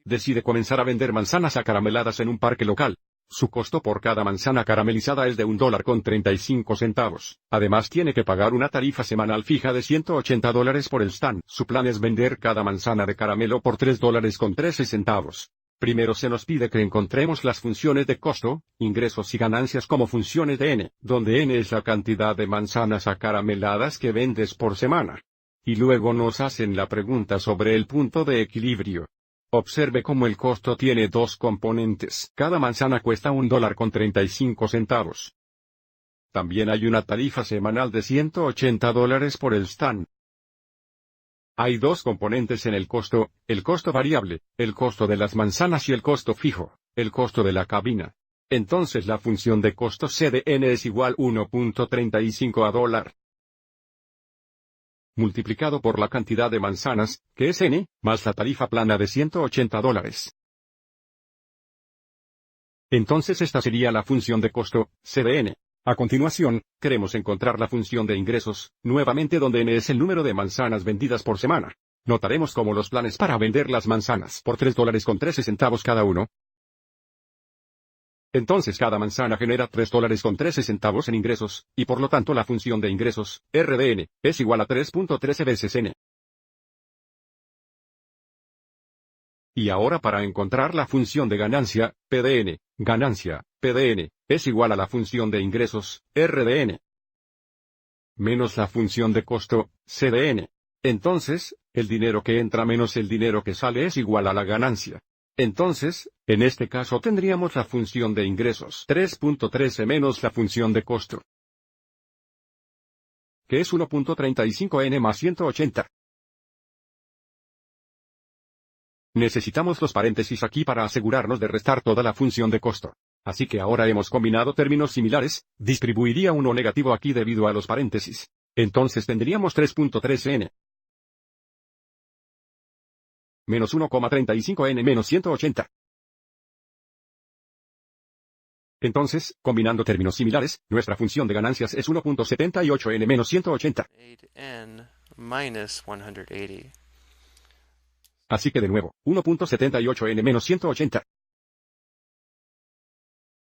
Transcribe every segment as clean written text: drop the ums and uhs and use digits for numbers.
Decide comenzar a vender manzanas acarameladas en un parque local. Su costo por cada manzana caramelizada es de $1.35. Además tiene que pagar una tarifa semanal fija de $180 por el stand. Su plan es vender cada manzana de caramelo por $3.13. Primero se nos pide que encontremos las funciones de costo, ingresos y ganancias como funciones de N, donde N es la cantidad de manzanas acarameladas que vendes por semana. Y luego nos hacen la pregunta sobre el punto de equilibrio. Observe cómo el costo tiene dos componentes. Cada manzana cuesta $1.35. También hay una tarifa semanal de $180 por el stand. Hay dos componentes en el costo variable, el costo de las manzanas y el costo fijo, el costo de la cabina. Entonces la función de costo C de N es igual 1.35 a $, multiplicado por la cantidad de manzanas, que es N, más la tarifa plana de $180. Entonces esta sería la función de costo, C de N. A continuación, queremos encontrar la función de ingresos, nuevamente donde N es el número de manzanas vendidas por semana. Notaremos cómo los planes para vender las manzanas por $3.13 cada uno. Entonces cada manzana genera $3.13 en ingresos, y por lo tanto la función de ingresos, R de N, es igual a 3.13 veces N. Y ahora para encontrar la función de ganancia, P de N, ganancia, P de N, es igual a la función de ingresos, R de N, menos la función de costo, C de N. Entonces, el dinero que entra menos el dinero que sale es igual a la ganancia. Entonces, en este caso tendríamos la función de ingresos 3.13 menos la función de costo, que es 1.35N más 180. Necesitamos los paréntesis aquí para asegurarnos de restar toda la función de costo. Así que ahora hemos combinado términos similares, distribuiría uno negativo aquí debido a los paréntesis. Entonces tendríamos 3.13N. Menos 1,35N menos 180. Entonces, combinando términos similares, nuestra función de ganancias es 1.78N menos 180. N minus 180. Así que de nuevo, 1.78N menos 180.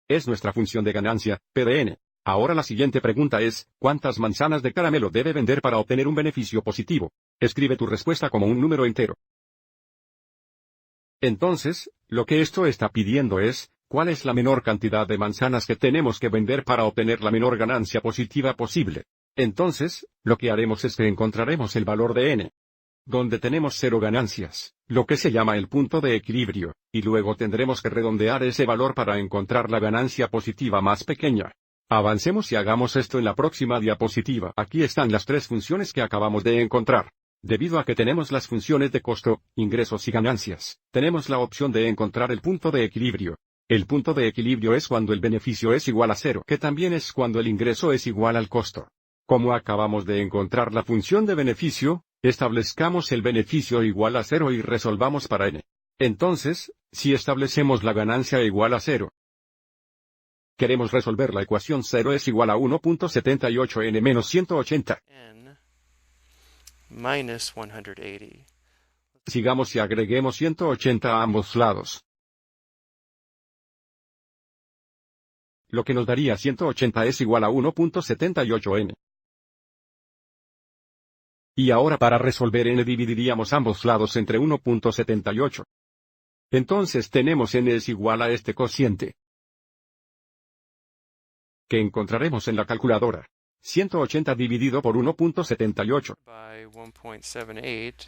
Es nuestra función de ganancia, P de N. Ahora la siguiente pregunta es, ¿cuántas manzanas de caramelo debe vender para obtener un beneficio positivo? Escribe tu respuesta como un número entero. Entonces, lo que esto está pidiendo es, ¿cuál es la menor cantidad de manzanas que tenemos que vender para obtener la menor ganancia positiva posible? Entonces, lo que haremos es que encontraremos el valor de N, donde tenemos 0 ganancias, lo que se llama el punto de equilibrio, y luego tendremos que redondear ese valor para encontrar la ganancia positiva más pequeña. Avancemos y hagamos esto en la próxima diapositiva. Aquí están las tres funciones que acabamos de encontrar. Debido a que tenemos las funciones de costo, ingresos y ganancias, tenemos la opción de encontrar el punto de equilibrio. El punto de equilibrio es cuando el beneficio es igual a 0, que también es cuando el ingreso es igual al costo. Como acabamos de encontrar la función de beneficio, establezcamos el beneficio igual a 0 y resolvamos para N. Entonces, si establecemos la ganancia igual a 0, queremos resolver la ecuación 0 es igual a 1.78N menos 180. N minus 180. Sigamos y agreguemos 180 a ambos lados, lo que nos daría 180 es igual a 1.78N. Y ahora para resolver N dividiríamos ambos lados entre 1.78. Entonces tenemos N es igual a este cociente, que encontraremos en la calculadora. 180 dividido por 1.78 By 1.78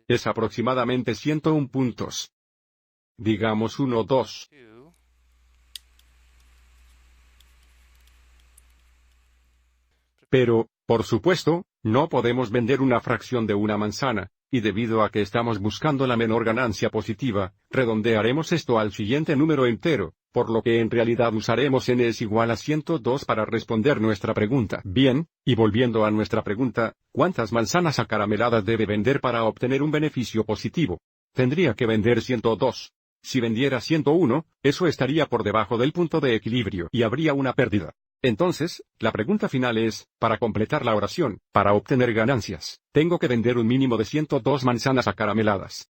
es aproximadamente 101 puntos. Digamos 1, 2. 2. Pero, por supuesto, no podemos vender una fracción de una manzana, y debido a que estamos buscando la menor ganancia positiva, redondearemos esto al siguiente número entero, por lo que en realidad usaremos N es igual a 102 para responder nuestra pregunta. Bien, y volviendo a nuestra pregunta, ¿cuántas manzanas acarameladas debe vender para obtener un beneficio positivo? Tendría que vender 102. Si vendiera 101, eso estaría por debajo del punto de equilibrio y habría una pérdida. Entonces, la pregunta final es, para completar la oración, para obtener ganancias, tengo que vender un mínimo de 102 manzanas acarameladas.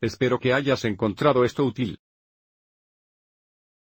Espero que hayas encontrado esto útil.